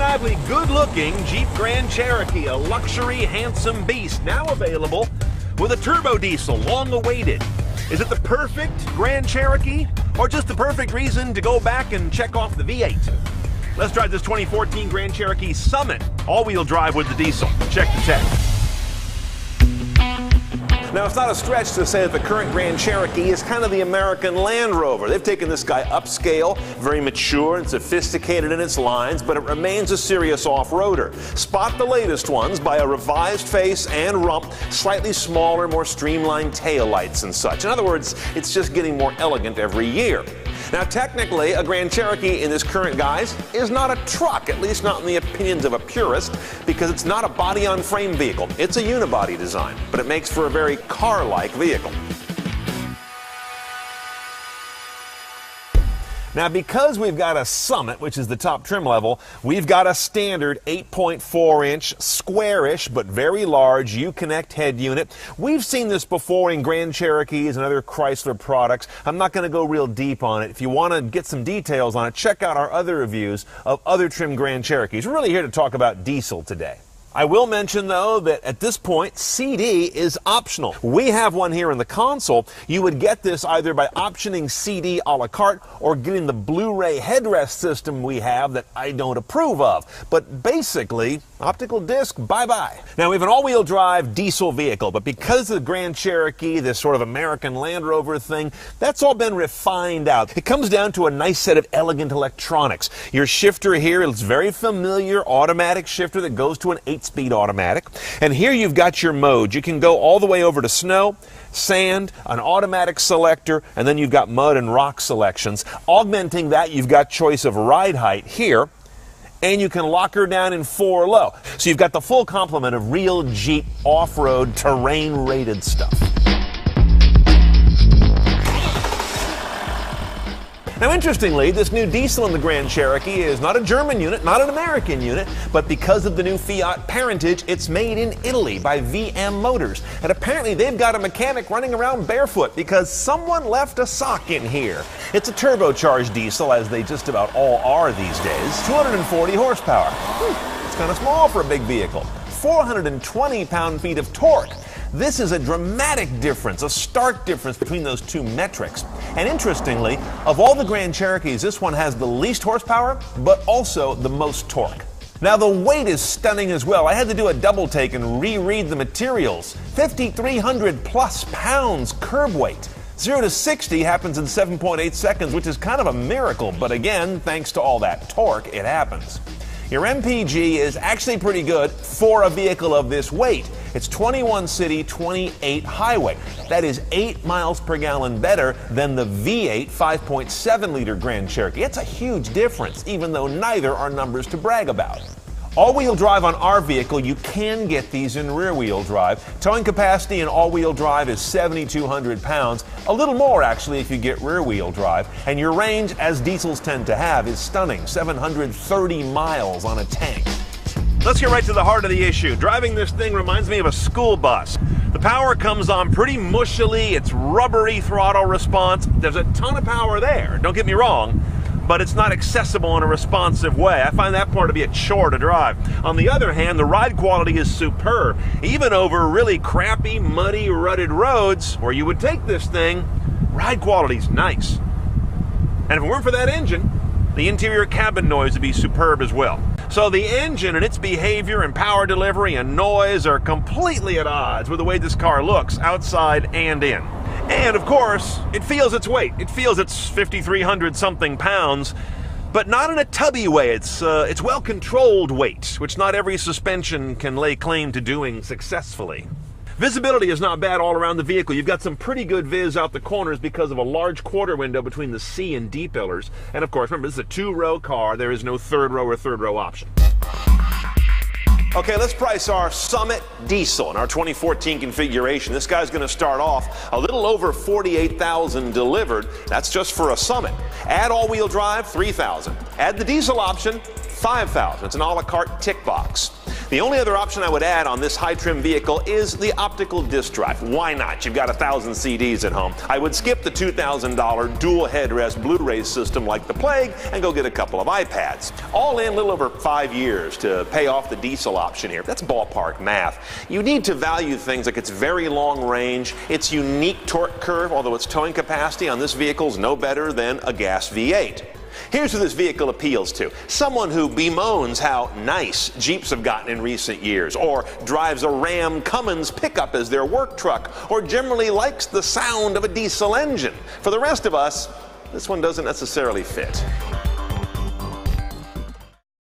undeniably good-looking Jeep Grand Cherokee, a luxury, handsome beast, now available with a turbo diesel, long awaited. Is it the perfect Grand Cherokee, or just the perfect reason to go back and check off the V8? Let's drive this 2014 Grand Cherokee Summit, all-wheel drive with the diesel. Check the tech. Now, it's not a stretch to say that the current Grand Cherokee is kind of the American Land Rover. They've taken this guy upscale, very mature and sophisticated in its lines, but it remains a serious off-roader. Spot the latest ones by a revised face and rump, slightly smaller, more streamlined taillights and such. In other words, it's just getting more elegant every year. Now, technically, a Grand Cherokee in this current guise is not a truck, at least not in the opinions of a purist, because it's not a body-on-frame vehicle. It's a unibody design, but it makes for a very car-like vehicle. Now, because we've got a Summit, which is the top trim level, we've got a standard 8.4-inch, squarish, but very large Uconnect head unit. We've seen this before in Grand Cherokees and other Chrysler products. I'm not going to go real deep on it. If you want to get some details on it, check out our other reviews of other trim Grand Cherokees. We're really here to talk about diesel today. I will mention, though, that at this point, CD is optional. We have one here in the console. You would get this either by optioning CD a la carte or getting the Blu-ray headrest system we have that I don't approve of. But basically, optical disc, bye-bye. Now, we have an all-wheel drive diesel vehicle, but because of the Grand Cherokee, this sort of American Land Rover thing, that's all been refined out. It comes down to a nice set of elegant electronics. Your shifter here is very familiar, automatic shifter that goes to an 8-speed automatic. And here you've got your modes. You can go all the way over to snow, sand, an automatic selector, and then you've got mud and rock selections. Augmenting that, you've got choice of ride height here, and you can lock her down in 4 low. So you've got the full complement of real Jeep off-road terrain-rated stuff. Now, interestingly, this new diesel in the Grand Cherokee is not a German unit, not an American unit, but because of the new Fiat parentage, it's made in Italy by VM Motors. And apparently they've got a mechanic running around barefoot because someone left a sock in here. It's a turbocharged diesel, as they just about all are these days. 240 horsepower. It's kind of small for a big vehicle. 420 pound-feet of torque. This is a dramatic difference, a stark difference between those two metrics. And interestingly, of all the Grand Cherokees, this one has the least horsepower, but also the most torque. Now, the weight is stunning as well. I had to do a double take and reread the materials. 5,300 plus pounds curb weight. 0 to 60 happens in 7.8 seconds, which is kind of a miracle. But again, thanks to all that torque, it happens. Your MPG is actually pretty good for a vehicle of this weight. It's 21 city, 28 highway. That is 8 miles per gallon better than the V8 5.7-liter Grand Cherokee. It's a huge difference, even though neither are numbers to brag about. All-wheel drive on our vehicle, you can get these in rear-wheel drive. Towing capacity in all-wheel drive is 7,200 pounds, a little more actually if you get rear-wheel drive. And your range, as diesels tend to have, is stunning, 730 miles on a tank. Let's get right to the heart of the issue. Driving this thing reminds me of a school bus. The power comes on pretty mushily, it's rubbery throttle response. There's a ton of power there, don't get me wrong, but it's not accessible in a responsive way. I find that part to be a chore to drive. On the other hand, the ride quality is superb. Even over really crappy, muddy, rutted roads where you would take this thing, ride quality's nice. And if it weren't for that engine, the interior cabin noise would be superb as well. So the engine and its behavior and power delivery and noise are completely at odds with the way this car looks outside and in. And of course, it feels its weight. It feels its 5,300 something pounds, but not in a tubby way. It's well-controlled weight, which not every suspension can lay claim to doing successfully. Visibility is not bad all around the vehicle. You've got some pretty good viz out the corners because of a large quarter window between the C and D pillars. And of course, remember, this is a 2-row car. There is no third row or third row option. Okay, let's price our Summit diesel in our 2014 configuration. This guy's going to start off a little over $48,000 delivered. That's just for a Summit. Add all-wheel drive, $3,000. Add the diesel option, $5,000. It's an a la carte tick box. The only other option I would add on this high-trim vehicle is the optical disc drive. Why not? You've got 1,000 CDs at home. I would skip the $2,000 dual headrest Blu-ray system like the plague and go get a couple of iPads. All in, a little over 5 years to pay off the diesel option here. That's ballpark math. You need to value things like its very long range, its unique torque curve, although its towing capacity on this vehicle is no better than a gas V8. Here's who this vehicle appeals to. Someone who bemoans how nice Jeeps have gotten in recent years, or drives a Ram Cummins pickup as their work truck, or generally likes the sound of a diesel engine. For the rest of us, this one doesn't necessarily fit.